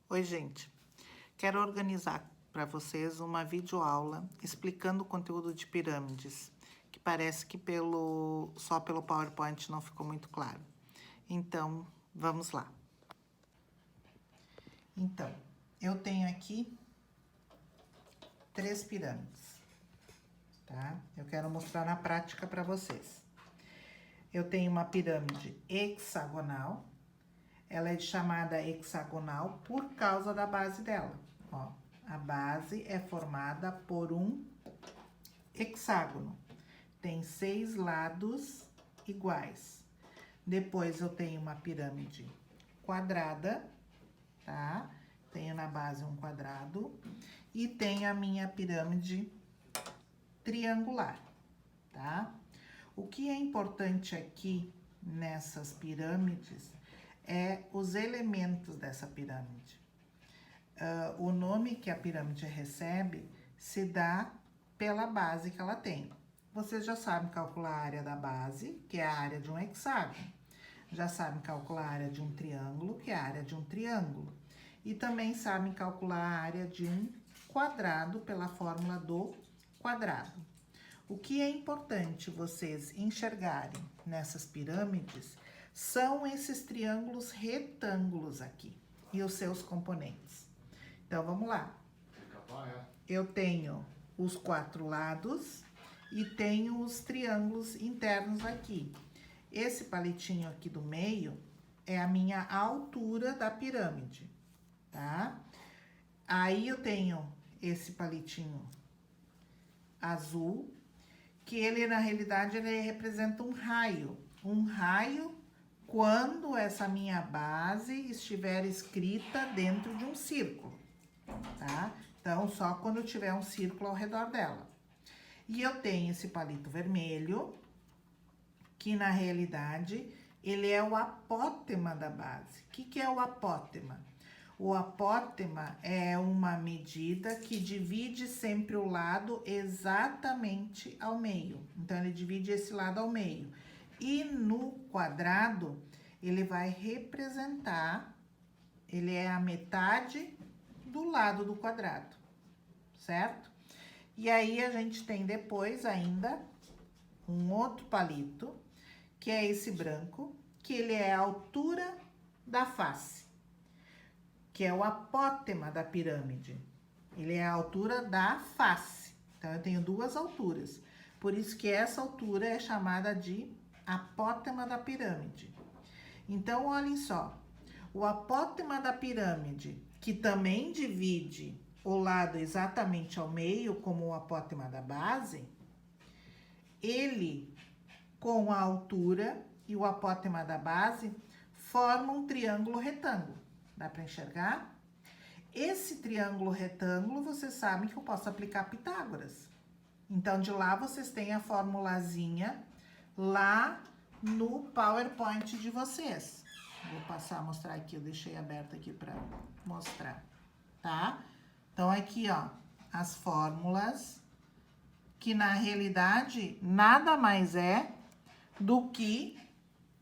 Oi, gente. Quero organizar para vocês uma videoaula explicando o conteúdo de pirâmides, que parece que só pelo PowerPoint não ficou muito claro. Então, vamos lá. Então, eu tenho aqui 3 pirâmides, tá? Eu quero mostrar na prática para vocês. Eu tenho uma pirâmide hexagonal. Ela é chamada hexagonal por causa da base dela. Ó, a base é formada por um hexágono. Tem 6 lados iguais. Depois eu tenho uma pirâmide quadrada, tá? Tenho na base um quadrado. E tenho a minha pirâmide triangular, tá? O que é importante aqui nessas pirâmides é os elementos dessa pirâmide. O nome que a pirâmide recebe se dá pela base que ela tem. Vocês já sabem calcular a área da base, que é a área de um hexágono. Já sabem calcular a área de um triângulo, que é a área de um triângulo. E também sabem calcular a área de um quadrado pela fórmula do quadrado. O que é importante vocês enxergarem nessas pirâmides são esses triângulos retângulos aqui e os seus componentes. Então, vamos lá. Eu tenho os 4 lados e tenho os triângulos internos aqui. Esse palitinho aqui do meio é a minha altura da pirâmide, tá? Aí eu tenho esse palitinho azul, que ele, na realidade, ele representa um raio. Um raio quando essa minha base estiver escrita dentro de um círculo, tá? Então, só quando tiver um círculo ao redor dela. E eu tenho esse palito vermelho, que na realidade, ele é o apótema da base. O que é o apótema? O apótema é uma medida que divide sempre o lado exatamente ao meio. Então, ele divide esse lado ao meio. E no quadrado, ele vai representar, ele é a metade do lado do quadrado, certo? E aí, a gente tem depois ainda um outro palito, que é esse branco, que ele é a altura da face, que é o apótema da pirâmide. Ele é a altura da face. Então, eu tenho 2 alturas. Por isso que essa altura é chamada de apótema da pirâmide. Então, olhem só. O apótema da pirâmide, que também divide o lado exatamente ao meio, como o apótema da base, ele, com a altura e o apótema da base, formam um triângulo retângulo. Dá para enxergar? Esse triângulo retângulo, vocês sabem que eu posso aplicar Pitágoras. Então, de lá, vocês têm a formulazinha lá no PowerPoint de vocês. Vou passar a mostrar aqui, eu deixei aberto aqui para mostrar, tá? Então, aqui, ó, as fórmulas, que na realidade nada mais é do que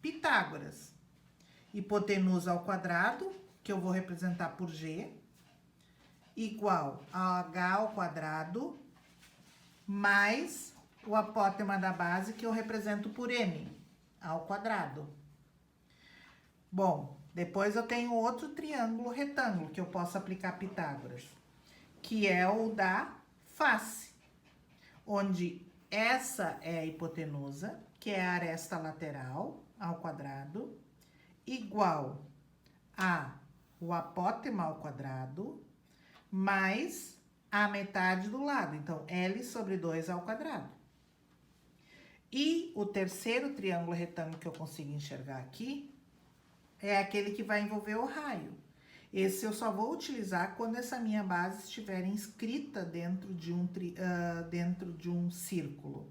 Pitágoras. Hipotenusa ao quadrado, que eu vou representar por G, igual a H ao quadrado, mais o apótema da base, que eu represento por M, ao quadrado. Bom, depois eu tenho outro triângulo retângulo, que eu posso aplicar Pitágoras, que é o da face, onde essa é a hipotenusa, que é a aresta lateral ao quadrado, igual a o apótema ao quadrado, mais a metade do lado. Então, L sobre 2 ao quadrado. E o terceiro triângulo retângulo que eu consigo enxergar aqui é aquele que vai envolver o raio. Esse eu só vou utilizar quando essa minha base estiver inscrita dentro de um círculo,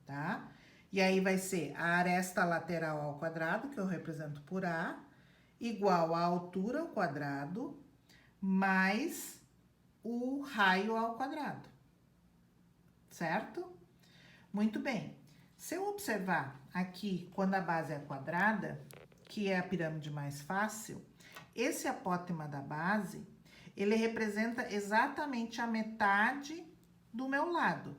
tá? E aí vai ser a aresta lateral ao quadrado, que eu represento por A, igual a altura ao quadrado, mais o raio ao quadrado, certo? Muito bem. Se eu observar aqui, quando a base é quadrada, que é a pirâmide mais fácil, esse apótema da base, ele representa exatamente a metade do meu lado,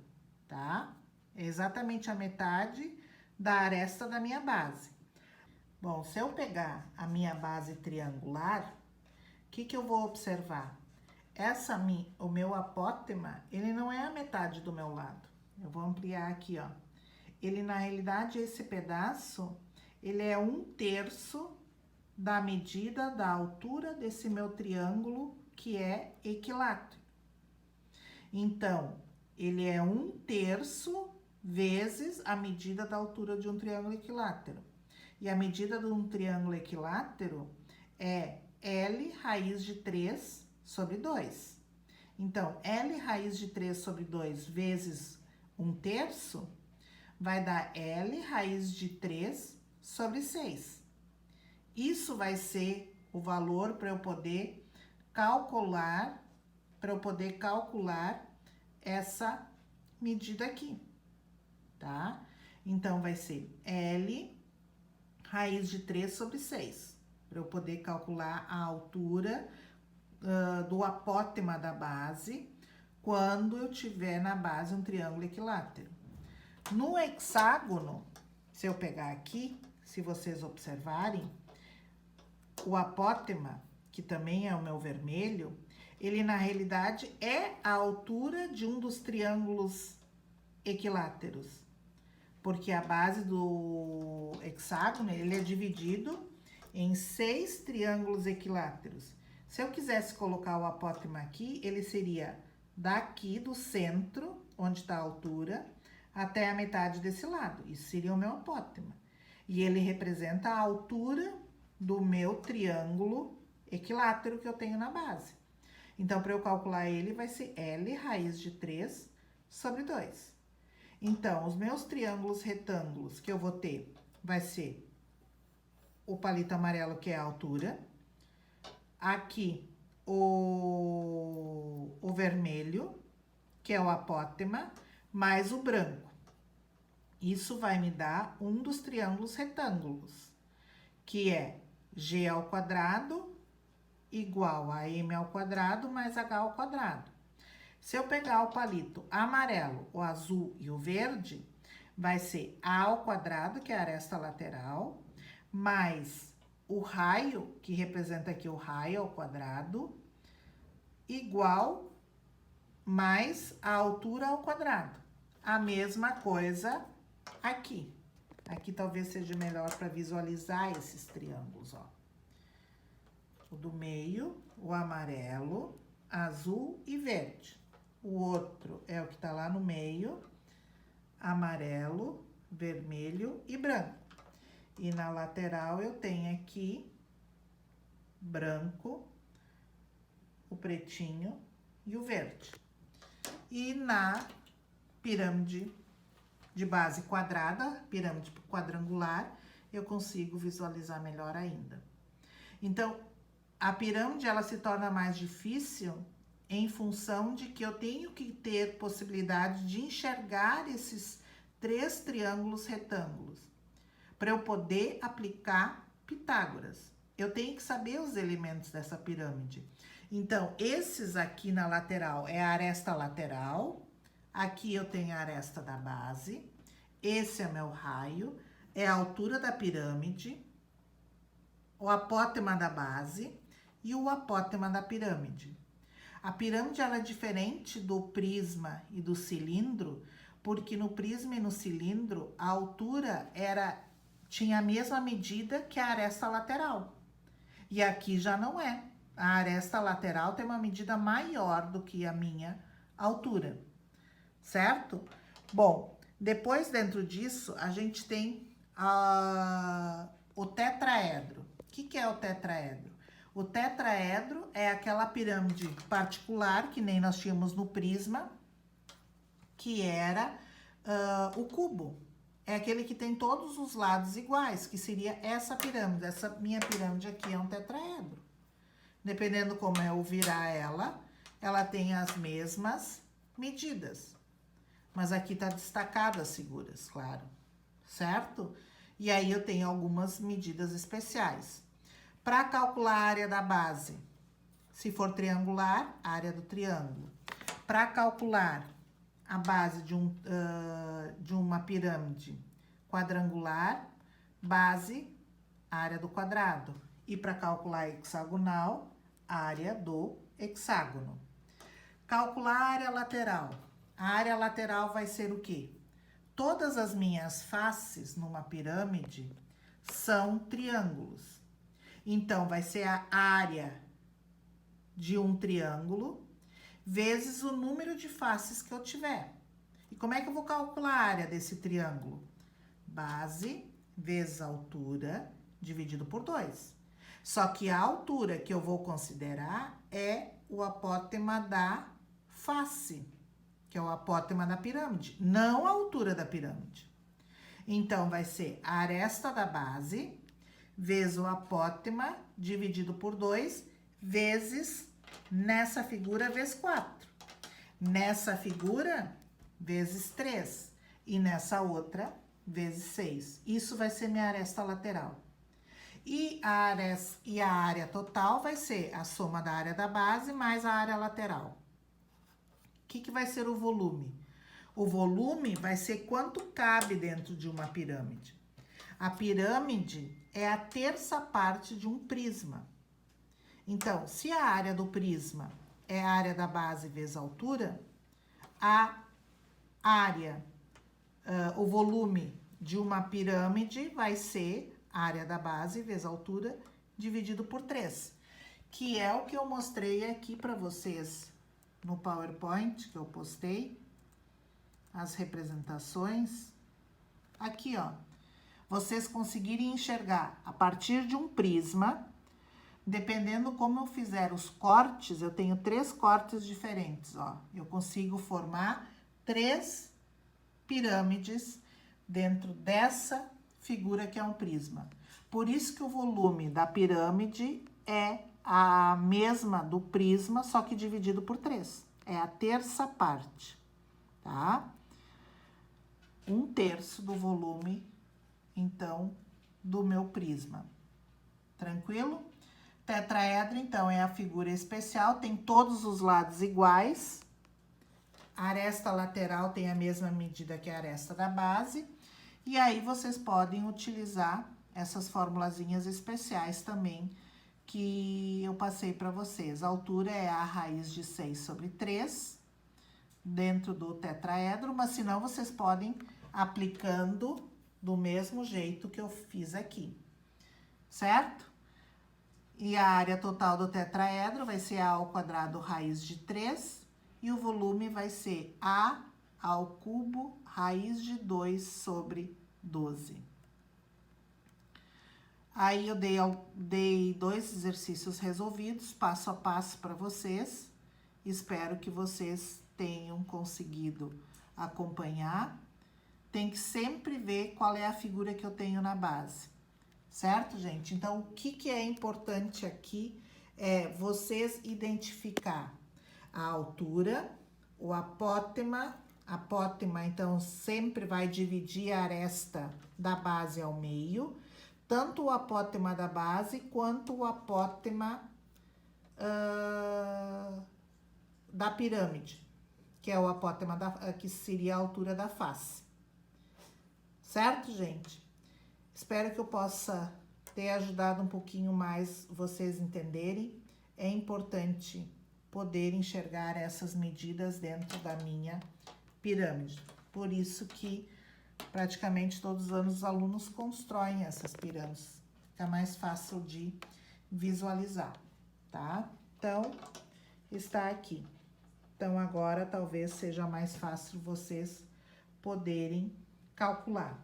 tá? É exatamente a metade da aresta da minha base. Bom, se eu pegar a minha base triangular, o que eu vou observar? O meu apótema, ele não é a metade do meu lado. Eu vou ampliar aqui, ó. Ele, na realidade, esse pedaço, ele é 1/3 da medida da altura desse meu triângulo, que é equilátero. Então, ele é 1/3 vezes a medida da altura de um triângulo equilátero. E a medida de um triângulo equilátero é L raiz de 3 sobre 2. Então, L raiz de 3 sobre 2 vezes 1/3 vai dar L raiz de 3 sobre 6. Isso vai ser o valor para eu poder calcular, essa medida aqui, tá? Então, vai ser L raiz de 3 sobre 6, para eu poder calcular a altura do apótema da base, quando eu tiver na base um triângulo equilátero. No hexágono, se eu pegar aqui, se vocês observarem, o apótema, que também é o meu vermelho, ele na realidade é a altura de um dos triângulos equiláteros. Porque a base do hexágono, ele é dividido em 6 triângulos equiláteros. Se eu quisesse colocar o apótema aqui, ele seria daqui do centro, onde está a altura, até a metade desse lado. Isso seria o meu apótema. E ele representa a altura do meu triângulo equilátero que eu tenho na base. Então, para eu calcular ele, vai ser L raiz de 3 sobre 2. Então, os meus triângulos retângulos que eu vou ter, vai ser o palito amarelo, que é a altura. Aqui, o vermelho, que é o apótema, mais o branco. Isso vai me dar um dos triângulos retângulos, que é G ao quadrado igual a M ao quadrado mais H ao quadrado. Se eu pegar o palito amarelo, o azul e o verde, vai ser A ao quadrado, que é a aresta lateral, mais o raio, que representa aqui o raio ao quadrado, igual mais a altura ao quadrado. A mesma coisa aqui. Aqui talvez seja melhor para visualizar esses triângulos, ó. O do meio, o amarelo, azul e verde. O outro é o que tá lá no meio, amarelo, vermelho e branco. E na lateral eu tenho aqui branco, o pretinho e o verde. E na pirâmide de base quadrada, pirâmide quadrangular, eu consigo visualizar melhor ainda. Então, a pirâmide, ela se torna mais difícil em função de que eu tenho que ter possibilidade de enxergar esses 3 triângulos retângulos. Para eu poder aplicar Pitágoras, eu tenho que saber os elementos dessa pirâmide. Então, esses aqui na lateral é a aresta lateral. Aqui eu tenho a aresta da base. Esse é meu raio. É a altura da pirâmide. O apótema da base e o apótema da pirâmide. A pirâmide, ela é diferente do prisma e do cilindro, porque no prisma e no cilindro a altura tinha a mesma medida que a aresta lateral. E aqui já não é. A aresta lateral tem uma medida maior do que a minha altura, certo? Bom, depois dentro disso a gente tem o tetraedro. O que é o tetraedro? O tetraedro é aquela pirâmide particular, que nem nós tínhamos no prisma, que era o cubo. É aquele que tem todos os lados iguais, que seria essa pirâmide. Essa minha pirâmide aqui é um tetraedro. Dependendo como eu virar ela tem as mesmas medidas. Mas aqui tá destacado as figuras, claro, certo? E aí eu tenho algumas medidas especiais. Para calcular a área da base, Se for triangular, área do triângulo. Para calcular a base de uma pirâmide quadrangular, base, área do quadrado. E para calcular hexagonal, área do hexágono. Calcular a área lateral. A área lateral vai ser o quê? Todas as minhas faces numa pirâmide são triângulos. Então, vai ser a área de um triângulo vezes o número de faces que eu tiver. E como é que eu vou calcular a área desse triângulo? Base vezes altura dividido por 2. Só que a altura que eu vou considerar é o apótema da face, que é o apótema da pirâmide, não a altura da pirâmide. Então, vai ser a aresta da base vezes o apótema dividido por 2 vezes nessa figura vezes 4. Nessa figura, vezes 3. E nessa outra, vezes 6. Isso vai ser minha aresta lateral. E a área total vai ser a soma da área da base mais a área lateral. O que vai ser o volume? O volume vai ser quanto cabe dentro de uma pirâmide. A pirâmide é a terça parte de um prisma. Então, se a área do prisma é a área da base vezes a altura, a área, o volume de uma pirâmide vai ser a área da base vezes a altura dividido por 3, que é o que eu mostrei aqui para vocês no PowerPoint que eu postei, as representações. Aqui, ó, vocês conseguirem enxergar a partir de um prisma, dependendo como eu fizer os cortes, eu tenho 3 cortes diferentes, ó. Eu consigo formar 3 pirâmides dentro dessa figura que é um prisma. Por isso que o volume da pirâmide é a mesma do prisma, só que dividido por 3. É a terça parte, tá? 1/3 do volume, então, do meu prisma. Tranquilo? Tetraedro, então, é a figura especial, tem todos os lados iguais. A aresta lateral tem a mesma medida que a aresta da base. E aí, vocês podem utilizar essas formulazinhas especiais também que eu passei para vocês. A altura é a raiz de 6/3 dentro do tetraedro, mas se não, vocês podem aplicando do mesmo jeito que eu fiz aqui, certo? E a área total do tetraedro vai ser A ao quadrado raiz de 3 e o volume vai ser A ao cubo raiz de 2/12. Aí eu dei 2 exercícios resolvidos, passo a passo para vocês. Espero que vocês tenham conseguido acompanhar. Tem que sempre ver qual é a figura que eu tenho na base, certo, gente? Então, o que é importante aqui é vocês identificar a altura, o apótema. Apótema, então, sempre vai dividir a aresta da base ao meio, tanto o apótema da base quanto o apótema da pirâmide, que é o apótema que seria a altura da face. Certo, gente? Espero que eu possa ter ajudado um pouquinho mais vocês entenderem. É importante poder enxergar essas medidas dentro da minha pirâmide. Por isso que praticamente todos os anos os alunos constroem essas pirâmides. Fica mais fácil de visualizar, tá? Então, está aqui. Então, agora talvez seja mais fácil vocês poderem calcular.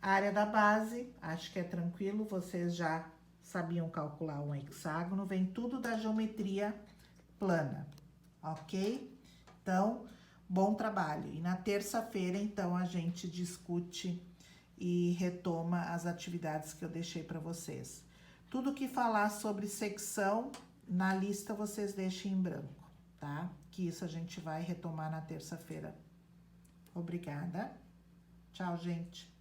A área da base, acho que é tranquilo, vocês já sabiam calcular um hexágono, vem tudo da geometria plana, ok? Então, bom trabalho. E na terça-feira, então, a gente discute e retoma as atividades que eu deixei para vocês. Tudo que falar sobre secção, na lista vocês deixem em branco, tá? Que isso a gente vai retomar na terça-feira. Obrigada. Tchau, gente.